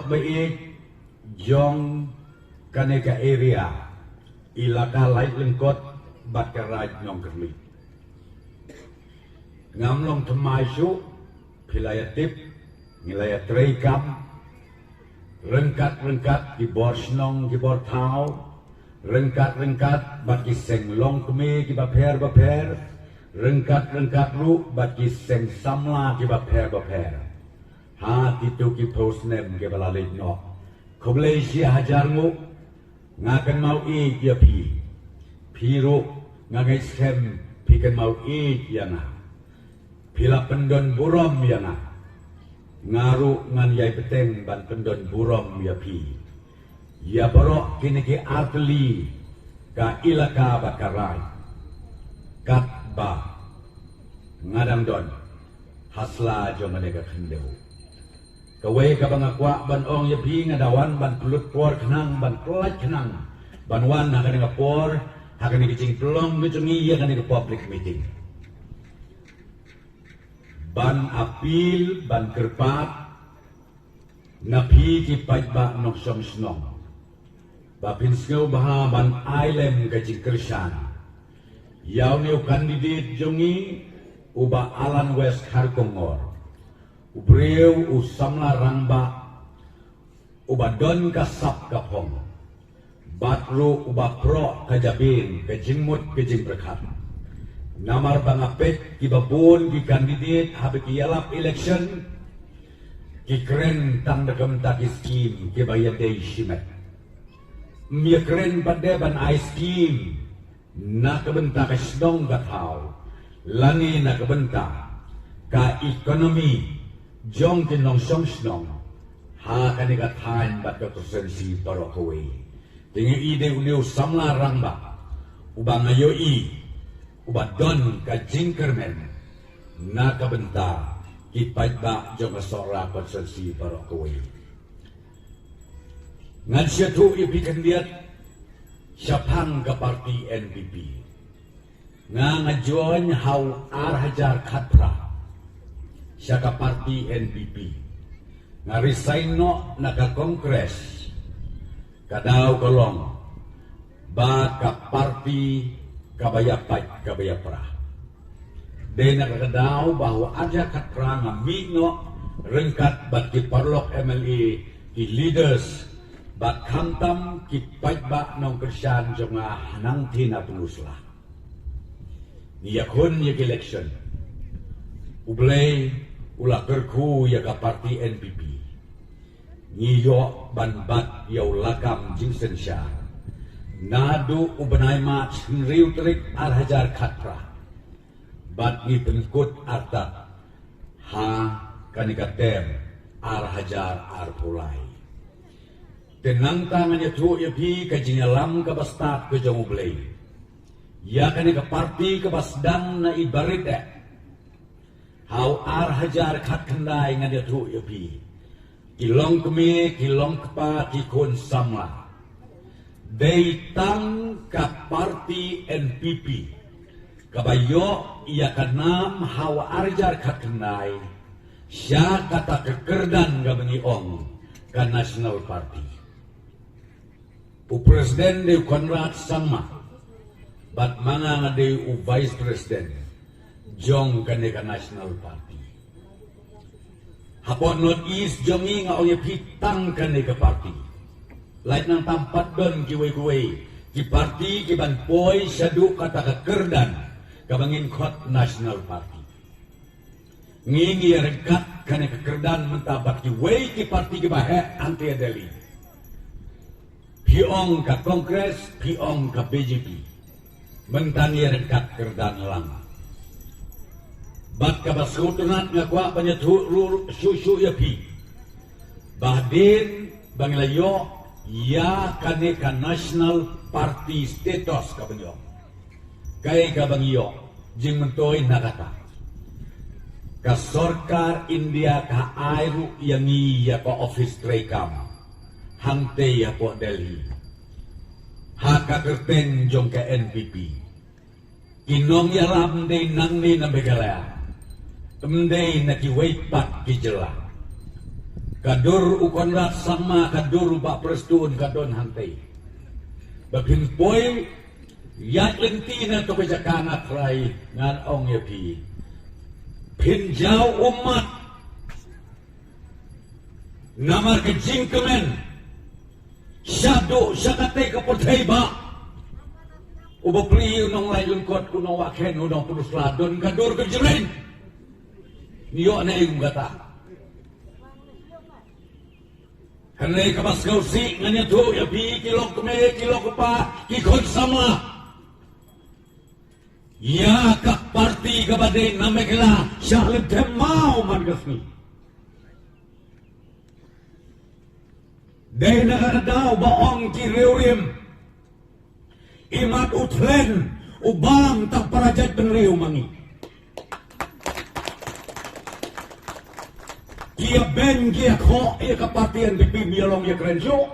baik jong kaneka area ilaka lain lengkot bakaraj nong kerli ngamlong temaisu pilayatip ngilayat reikam rengkat di bor snong di bor tau rengkat bagi seng long kemi di baper rengkat lu bagi seng samla di baper ha itu ki posnem ke balalit no koblei si hajarmu ngakan mau ya piru ngagai sem pikan mau yana pila pendon burom yana ngaru ngan yai peteng ban pendon burom ya pi ya borok kini ke arteli ka ilaka bakarai kat ba ngadang don hasla jo manega kendeu kawe ka bangakwa ban ong ya pi ngadawan ban pulut por kenang ban pelat kenang ban wan hakan ngapor hakan ngicing pelong ngicungi ya kan public meeting ban apil ban kerpat napi ki pajba nok som snong bapin skeu baha ban ailem gajing kersan yau neu kandidat jongi uba Alan West Harkongor ubreu usamla rangba uba don kasap kapong batru uba pro kajabin kajingmut kajing berkat namar bangapet kibabun ki kandidat habe ki yalap election ki keren tang dekam tak skim ki bayadei shimet mi keren pada ban ice cream na kebenta ka snong batau lani na kebenta ka ekonomi jong kinong song snong ha kaniga tain bat ka sensi parokowe dengan ide uniu samla rangba ubang ayoi ubadon ka jingkermen na kabenta kipait ba jong asora konsensi parokowe ngan siya tu ipikan diat syapang ka parti NPP nga ngajuan haw Hajar Khatra siya ka parti NPP nga resign no naka kongres kadaw kolong ba ka parti kabaya pra. Dena kakadaw bahwa Hajar Khatra nga mino rengkat bat ki parlok MLA ki leaders bat kamtam ki pajba nong kersan jonga hanang tina penusla. Niyakun yak election. Ublay ula kerku ya ka parti NPP. Ngiyo ban bat yaw lakam jingsen siya. Nadu ubanay mat riu terik Hajar Khatra bat ni pengkut arta ha kanikatem Hajar pulai tenang tangannya tu yapi kajingalam ke bastat ke jong ublay ya kanika parti ke basdang na ibarite hau Hajar Khatra nganya tu yapi kilong kemi kilong kepa kikun sama Deitang ka parti NPP kabayo iya kanam hawa Hajar Khatra siya kata kekerdan ka mengiong ka National Party u presiden de Konrad sama bat mga nga de u vice president jong ka National Party hapon North East jongi nga oye pitang ka party lain nang tampat don kiwe-kiwe ki parti ki banpoy sadu kata kekerdan kabangin kot National Party ngingi rekat kane kekerdan mentabak kiwe ki parti ki bahe anti adeli piong ka kongres piong ka BJP mentani rekat kerdan lang bat ka basutunat nga kwa panyatu susu yapi bahdin banglayo ya kaneka National Party status kabanyo kay kabanyo jing mentoy nakata ka sorkar India ka airu yang iya ko office trekam hangte ya po Delhi haka kerten jong ka NPP kinong yaram de nang ni na begala temde na kiway pat kijela Kadur ukonrat sama kadur ba prestun kadon hantai. Babin poy ya lenti na to kajakana try ngan ong yapi. Pinjau umat namar kejingkemen syado syakate kapotay ba uba pli unong layun kot unong waken unong punus ladon kadur kejerin niyo na yung gata hanay kapas kausi nganya to yapi kilok kume kilok pa kikon sama ya kak parti kabade namekela syalib temau man gasni day nakadaw baong kiriwim imat utlen ubang tak parajat penriw mangi kia ben kia ko ia kapatian pipi biolong ia kerenjo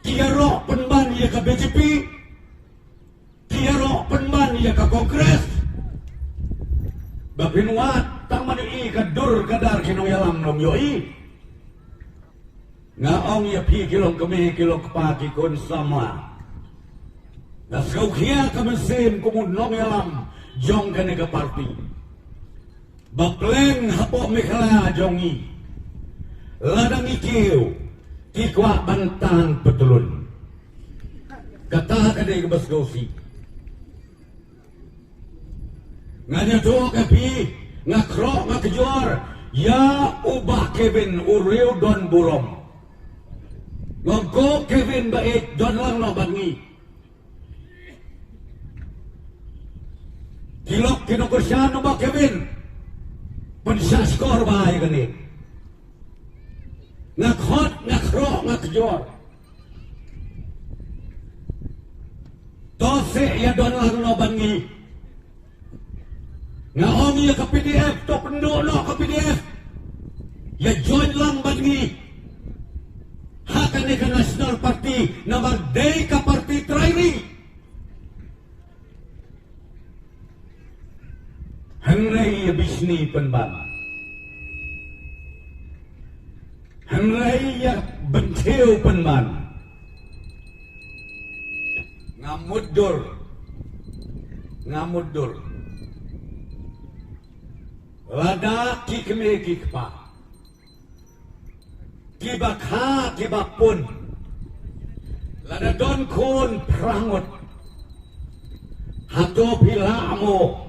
kia ro penban ia ke BJP kia ro penban ia ke Kongres babin wat tak mani kadur kadar kinoyalam nom yoi ngaong ya pi kilong kami kilong kepaki kon sama na skau kia kamesin kumunong yalam jong kane ka parti bakleng hapo mekala jongi ladang ikiw kikwa bantan petulun kata kadai ke basgausi nganya to kapi ngakro ngakjor ya ubah Kevin Uriu Don Burom Ngoko Kevin baik Don lang no bangi kilok kinokursyano ba Kevin pensaskor ba ay ganit ngakhot ngakro ngakjor tose ya Don lang no bangi ngaong ya ka PDF to pendono ka PDF ya join lang bangi hakan ka National Party na magday ka party trairi hanray bisni penban hanray bentew penban ngamudur lada kikme kikpa kibakha kibakpun lada don kun prangot hato pilamo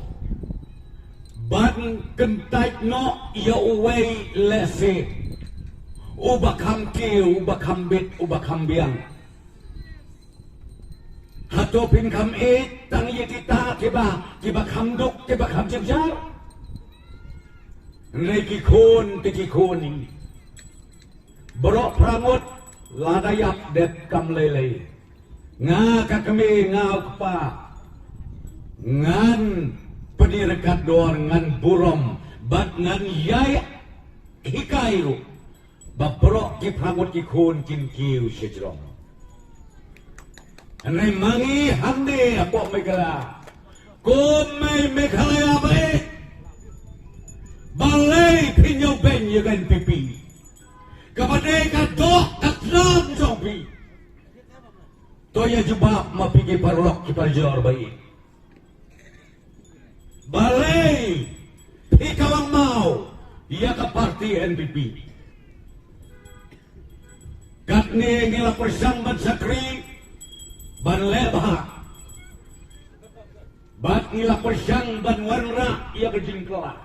ban kentait no ya uwei lese ubakam ke ubakam bit ubakam biang hato pinkam tang yetita kibakam duk kibakam jibjar Reki kon ini Borok prangut ladayap det kam lele nga kakami nga ukpa ngan penirakat doar ngan burom bat ngan yay hikairu baborok ki prangut ki kun kin kiu sejrong anai mangi hande apok megala komai mekalaya baik balai pinyo ben yagan pipi kapade kadok katlam zombie toya jubab mapigi parolok kita jor baik balai pikawang mau dia ke parti NPP katne ngila persang ban sakri ban lebah bat ngila persang ban warna ia berjingklah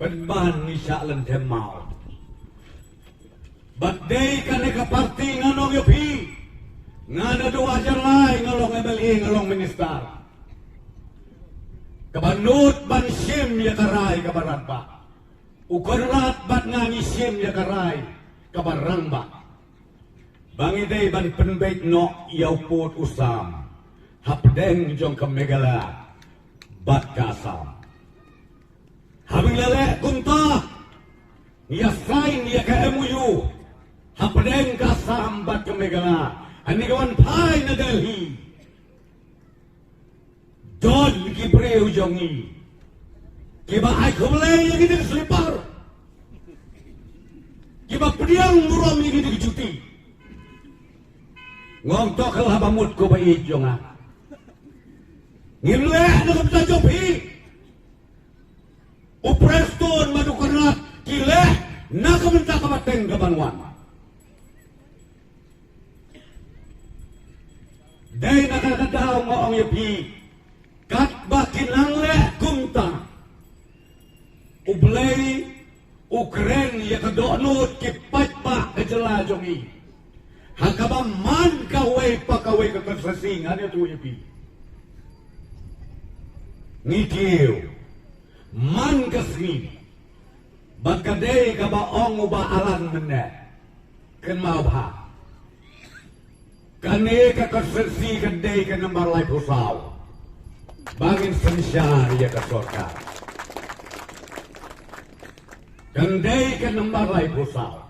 penban nisa lenthem mau badai kane ka parti nganong yopi ngana dua jalai ngalong MLA ngalong minister kabanut ban sim ya karai kabaran ba ukorat bat ngangi sim ya karai kabarang ba bangi day ban penbait no yauput usam hapdeng jong kamegala bat kasam habing lele kunta ya sign ya ka MOU hapdeng kasam bat kamegala ani kawan pai na Delhi Don kibreu jongi kiba ai kumlay yang ini selipar Kiba pediang muram ini dicuti. Ngong tokal habamut ko ba ijong ha. Ngimleh na kapta jopi. Upreston madukanat kileh na kamenta kamateng kabanwan. Day nakakadaw mo ang yapi. Kat bakinang leh kumta. Ublay Ukren ya kadonot kipat pa kajalajong i. Hakaba man kaway pa kaway kakasasing. Ano ito yapi? Ngikiw. Man kasing. Bagkaday ka ba ong ubaalan mene. Kan maabha. Kani kakasasi kaday ka nambalay pusaw. Bangin sansyari ya kasorka. Kanday ka nambalay pusaw.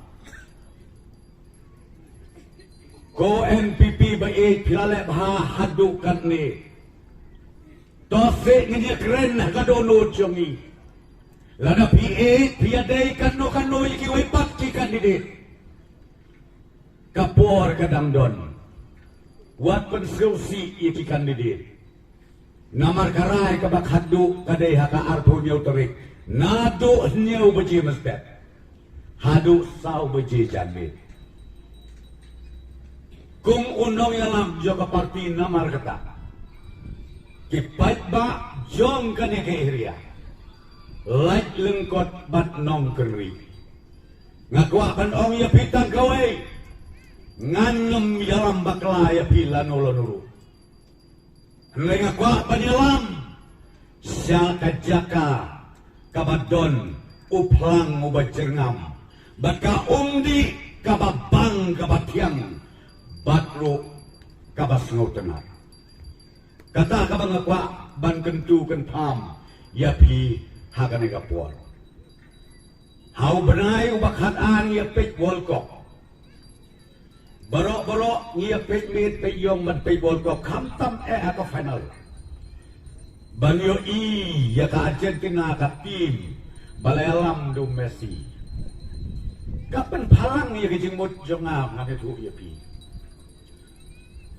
Ko NPP ba pilale bha hadukan ni. Tose nginya keren na kadonod yung i. Lada P8 piyaday kano ikiway pati kandidat. Kapor kadang don. Wat pensilsi iki kandidat. Namar karay kabak hadu kaday haka arto niyaw tarik. Nado niyaw baji masbet. Hadu saw baji jambit. Kung unong yalam jo kaparti namar kata. Kipat ba jong kani kairia. Like lengkot bat nong keri. Ngakwakan ong yapitan kaway. Nganem yalam bakla yapila nolonuru. Ngakwakan yalam. Siya kajaka. Kabadon. Uplang ubat jengam. Baka umdi kababang kabatiang. Batlo kabasngaw tenar. Kata ka bang akwa ban kentu kentam yapi hakan igapuan. Hau benai ubakhat an yapik wolkok. Barok yapik mit peyong man pey wolkok kam tam ako final. Banyo ya ka Argentina ka tim balayalam do Messi. Kapan palang ya kejengmut jongam ngane tu yapi.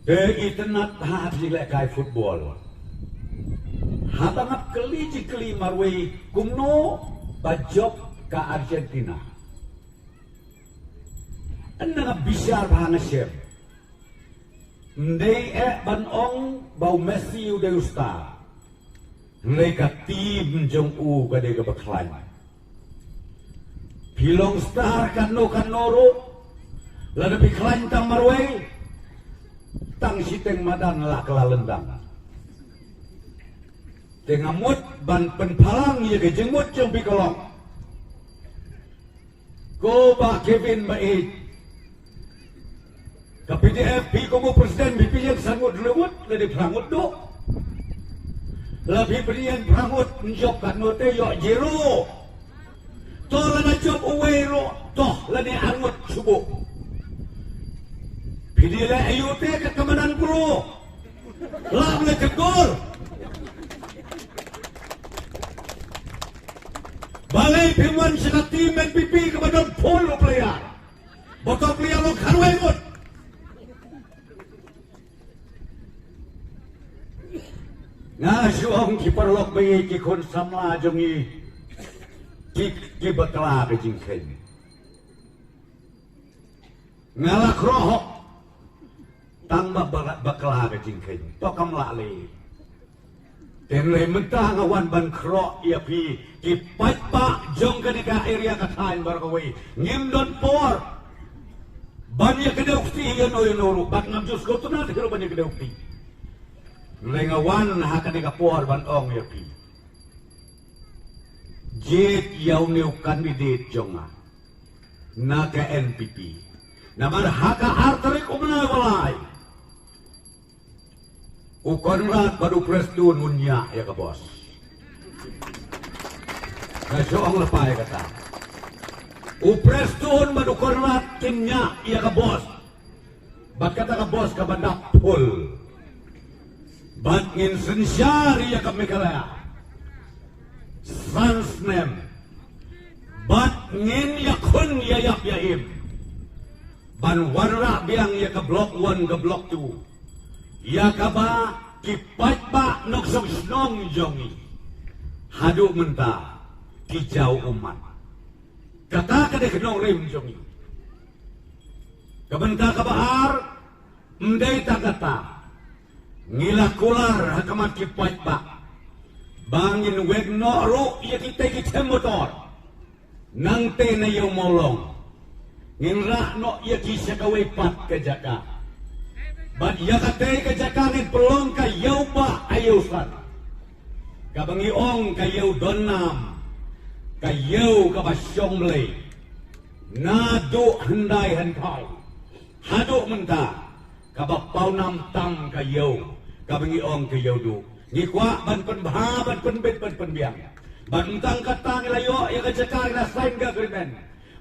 Itenat habis kai football. Habangap keli marway kumno bajok ka Argentina. Anda nga bisyar hangasir. Ndey banong bau Messi udah usta. Ndey ka tim jong u gade ka baklan. Pilong star kanoro. Lada biklan tang marway. Tang siteng madan lakla lendang. Tengamut ban penpalang ya kejengmut jeng pikolong. Ko ba Kevin Bait. Ka PDF komo presiden bipilih sangut lewut lede prangut do. Labi berian prangut njok kanote yo jero. Toh lana job uwero toh lani angut subuh. Pililah ayute ke kemanan bro. Lah boleh kegol. Balai pimuan sila tim NPP kepada polo player. Botol player lo karway mut. Ngasuang kiparlok bayi kikon samla jongi. Kibakla ke jingkeng. Ngalak rohok. Tamba bakla ke jingkeng. Tokam lali. Tenlay mentah ngawan ban krok iapi. Kipat pak jong kenika area katain barakaway. Ngimdon por. Banyak kedeukti yan o yunuru. Bak ngamjus ko tunat hiro banyak kedeukti. Lengawan hakanika por ban ong iapi. Jit yaw niyo kandidat jonga. Na ka NPP. Naman haka artarik umanawalay. Ukonrat baru presdun munya ya ke bos. Kasyong lepay kata. Upresdun baru konrat kinya ya ke bos. Bat kata ke bos ke bandak pul. Bat ngin sensyari ya ke mekalaya. Sans nem. Bat ngin ya kun ya yap ya im. Ban warra biang ya ke blok 1 ke blok 2. Ya kaba kipat ba nok song snong jongi. Hadu menta kijau umat. Kata kada kenong rim jongi. Kabenta kabahar mdai takata. Ngila kular hakamat kipat ba. Bangin weg no ru ya kita motor. Nang te na yung molong. Nginra no ya kisya kawipat ka jaka. Bat ya kate ka jaka ngin pelong ka yaw ba ayusan. Kabangiong ka yaw donam. Ka yaw ka basyong mlay. Nado handay hantay. Hado menta. Kabapaw nam tam ka yaw. Kabangiong ka yaw do. Ngikwa ban penbha ban penbit ban penbiang. Ban entang katang layo ya ka jaka ila sign ka agreement.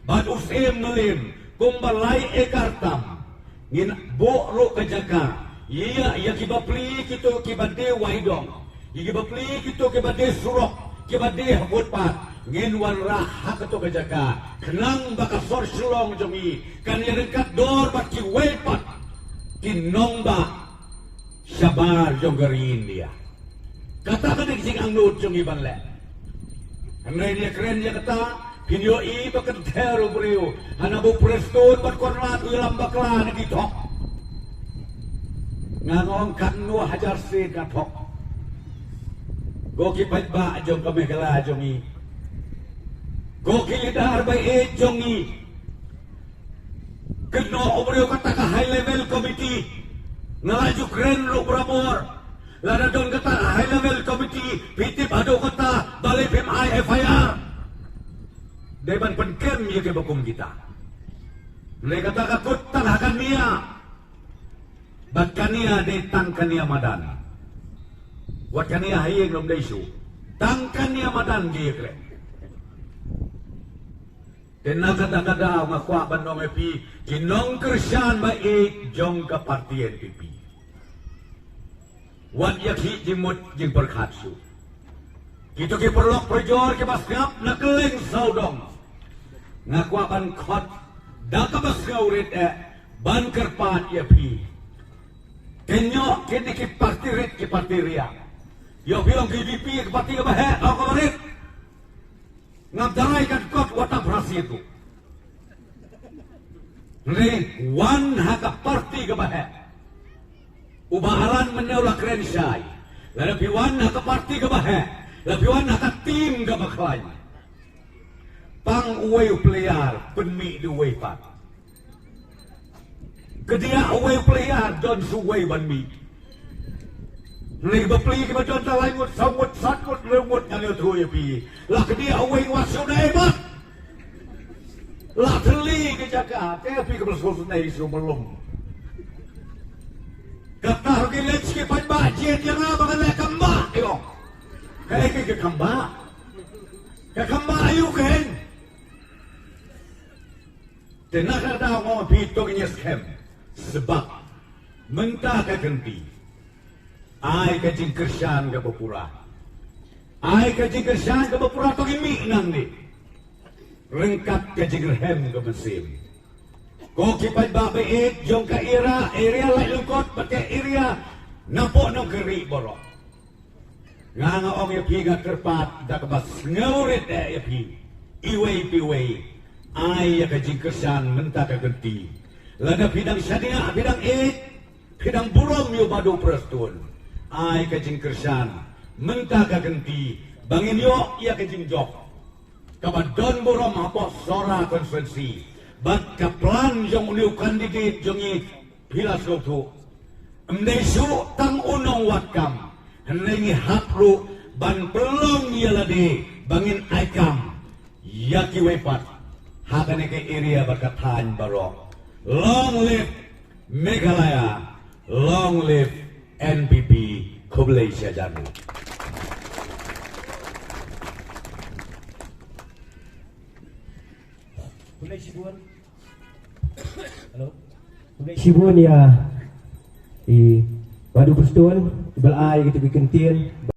Ban usim melim kumbalai ekartam ngin boro kajaka iya ya kibapli kito kibade waidong kibapli kito kibade surok kibade hutpat ngin warra hakato kajaka kenang baka sor sulong jongi kan ya dekat dor bat ki wepat kinongba sabar jonggarin dia kata kada kising ang nut jongi banle andai dia keren dia kata Kinyo bakit tero brio hanabu preston bat kornat ulam bakla nagitok ngangong kanu hajar se katok goki patba jong kami kala jongi goki lidar bay jongi keno brio kata ka high level committee ngalaju kren lo bramor lada don kata high level committee pitip ado kata balai PMI FIR Deban penkem ya ke bakum kita. Mereka kata kakut tanakan niya. Batkan niya de tangkan niya madan. Watkan niya hayeng nom daisu. Tangkan niya madan dia kre. Kena kata-kata makwa bandong epi kinong kersyan baik jong ke parti NPP. Wat yakhi jimut jing berkhatsu. Kita ke perlok perjor ke baskap nakeling saudong. Ngakwa ban khot daka baskaurit ban kerpat ya pi. Kenyo kini ke parti ria. Yo bilang KDP ke parti ke bahe au kabarit. Ngabdarai kan kot wata berasi itu. Re wan haka parti ke bahe. Ubaharan menaulah keren syai. Lalu wan haka parti ke bahe. Lapiwan naka tim ka baklay. Pang uway player, penmi di uway pat. Kedia uway player, don suway banmi. Nih bapli ka ba don talangot, samut, sakut, lemut, nga tuya pi. Lah kedia uway wasyo na ebat. Lah teli ka jaka, kaya pi ka bersusun na isu belum. Kata Giletski pagbajet, yang nga mga lekamba, iyo. Kaya kakamba ayu kan tenakada mo pito kanya scam sebab mentah kagenti ay kajing kersyan ka bapura ay kajing kersyan ka bapura to gimi nang ni rengkat kajing rehem ka mesim ko kipay babae jong ka area lai lungkot pati area napo nong keri borok nga ong yapi kerpat dakabas ngawrit yapi iway piway ay kajing kersan menta kagenti lada bidang syania bidang bidang burom yo badu prestun ay kajing kersan menta kagenti bangin yo iya kajing jok kabadon burom hapo sora konferensi bat kaplan jong uliu kandidat jongi pilas gotu mdesu tang unong watkam Henengi hapru ban pelong yalade bangin aikam yaki wepat hakane ke area berkatan barok long live Meghalaya long live NPP Kublai Syajanu. Kublai Sibuan. Halo. Kublai Sibuan ya. Wadu Perstun, belai kita bikin tin.